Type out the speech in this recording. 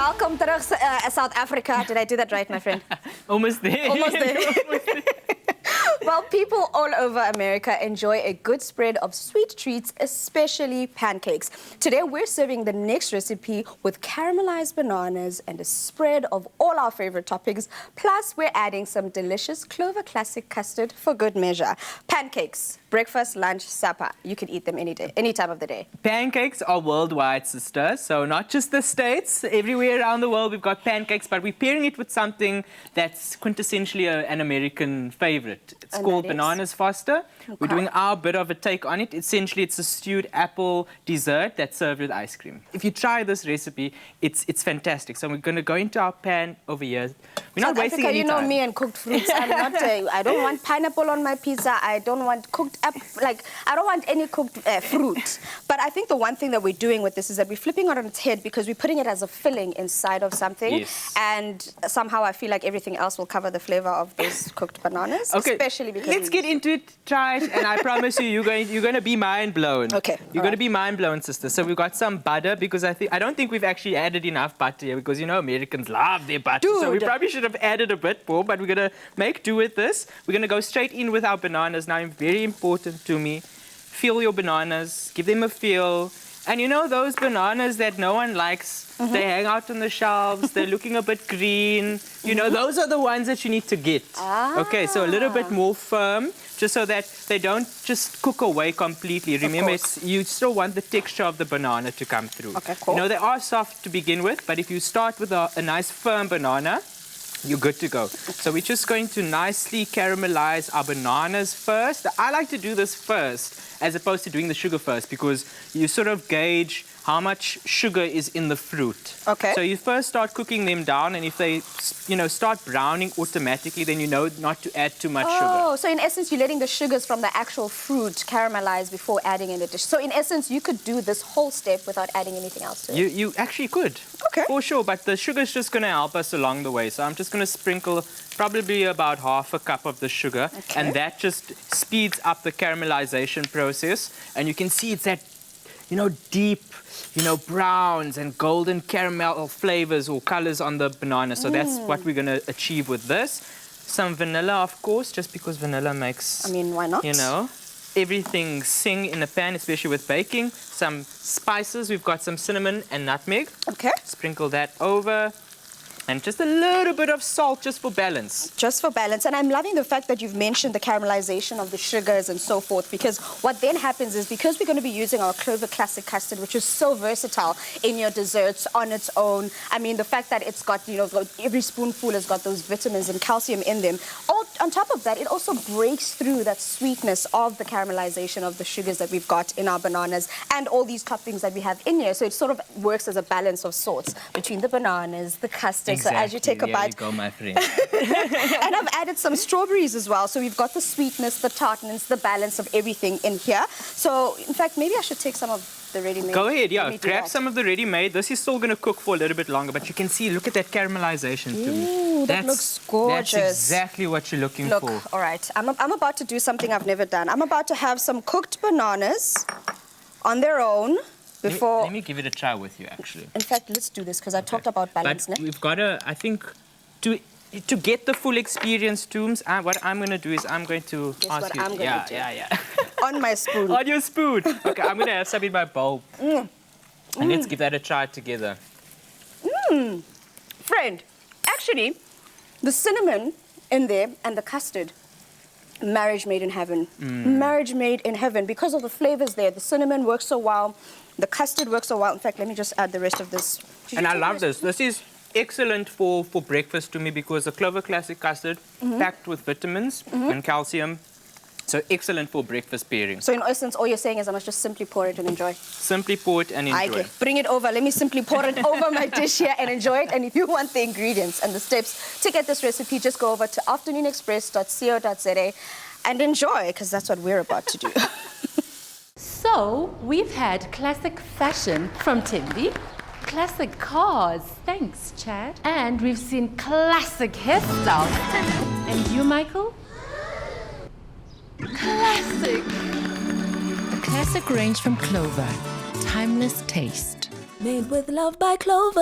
Welcome to South Africa. Did I do that right, my friend? Almost there. Almost there. Well, people all over America enjoy a good spread of sweet treats, especially pancakes. Today, we're serving the next recipe with caramelized bananas and a spread of all our favorite toppings. Plus, we're adding some delicious Clover Classic custard for good measure. Pancakes, breakfast, lunch, supper. You can eat them any day, any time of the day. Pancakes are worldwide, sister. So not just the States. Everywhere around the world, we've got pancakes, but we're pairing it with something that's quintessentially an American favorite. It's called Bananas Foster. Okay. We're doing our bit of a take on it. Essentially, it's a stewed apple dessert that's served with ice cream. If you try this recipe, it's fantastic. So we're going to go into our pan over here. We're not wasting any time. You know me and cooked fruits. I don't want pineapple on my pizza. I don't want cooked apple. I don't want any cooked fruit. But I think the one thing that we're doing with this is that we're flipping it on its head because we're putting it as a filling inside of something. Yes. And somehow I feel like everything else will cover the flavor of those cooked bananas. Okay. Especially because let's get into it, try it, and I promise you, you're going to be mind blown. Okay. You're going to be mind blown, sister. So we've got some butter because I don't think we've actually added enough butter here because you know Americans love their butter. Dude. So we probably should have added a bit more, but we're going to make do with this. We're going to go straight in with our bananas. Now, very important to me, feel your bananas, give them a feel. And you know those bananas that no one likes, they hang out on the shelves, they're looking a bit green. You know, those are the ones that you need to get. Ah. Okay, so a little bit more firm, just so that they don't just cook away completely. Remember, you still want the texture of the banana to come through. Okay, cool. You know, they are soft to begin with, but if you start with a nice firm banana, you're good to go. So we're just going to nicely caramelize our bananas first. I like to do this first as opposed to doing the sugar first because you sort of gauge how much sugar is in the fruit. Okay. So you first start cooking them down, and if they, start browning automatically, then you know not to add too much sugar. Oh, so in essence, you're letting the sugars from the actual fruit caramelize before adding in the dish. So in essence, you could do this whole step without adding anything else to it. You actually could. Okay. For sure, but the sugar's just going to help us along the way. So I'm just going to sprinkle probably about half a cup of the sugar, and that just speeds up the caramelization process. And you can see it's that, deep, browns and golden caramel flavors or colors on the banana. So that's what we're going to achieve with this. Some vanilla, of course, just because vanilla makes, why not? Everything sing in a pan, especially with baking. Some spices. We've got some cinnamon and nutmeg. Okay. Sprinkle that over. And just a little bit of salt, just for balance. Just for balance. And I'm loving the fact that you've mentioned the caramelization of the sugars and so forth, because what then happens is, because we're going to be using our Clover Classic custard, which is so versatile in your desserts on its own. The fact that it's got, every spoonful has got those vitamins and calcium in them. On top of that, it also breaks through that sweetness of the caramelization of the sugars that we've got in our bananas and all these toppings that we have in here. So it sort of works as a balance of sorts between the bananas, the custard. Exactly. So as you take a bite. There you go, my friend. And I've added some strawberries as well. So we've got the sweetness, the tartness, the balance of everything in here. So, in fact, maybe I should take some of the ready-made. Go ahead, yeah. Grab some of the ready-made. This is still going to cook for a little bit longer, but you can see, look at that caramelization to me. That looks gorgeous. That's exactly what you're looking for. Look, all right. I'm about to do something I've never done. I'm about to have some cooked bananas on their own. Let me give it a try with you, actually. In fact, let's do this, because I talked about balance. But we've got to, I think, to get the full experience, Tooms, what I'm going to do is I'm going to ask you. I'm going to do. Yeah. On my spoon. On your spoon. Okay, I'm going to have some in my bowl. And let's give that a try together. Friend, actually, the cinnamon in there and the custard, marriage made in heaven. Marriage made in heaven, because of the flavors there. The cinnamon works so well. The custard works so well. In fact, let me just add the rest of this. And I love this. This is excellent for breakfast to me, because the Clover Classic custard, packed with vitamins and calcium. So excellent for breakfast pairing. So in essence, all you're saying is I must just simply pour it and enjoy. Simply pour it and enjoy. Okay, bring it over. Let me simply pour it over my dish here and enjoy it. And if you want the ingredients and the steps to get this recipe, just go over to afternoonexpress.co.za and enjoy, because that's what we're about to do. So, we've had classic fashion from Timby, classic cars, thanks Chad, and we've seen classic hairstyles. And you, Michael? Classic! A classic range from Clover. Timeless taste. Made with love by Clover.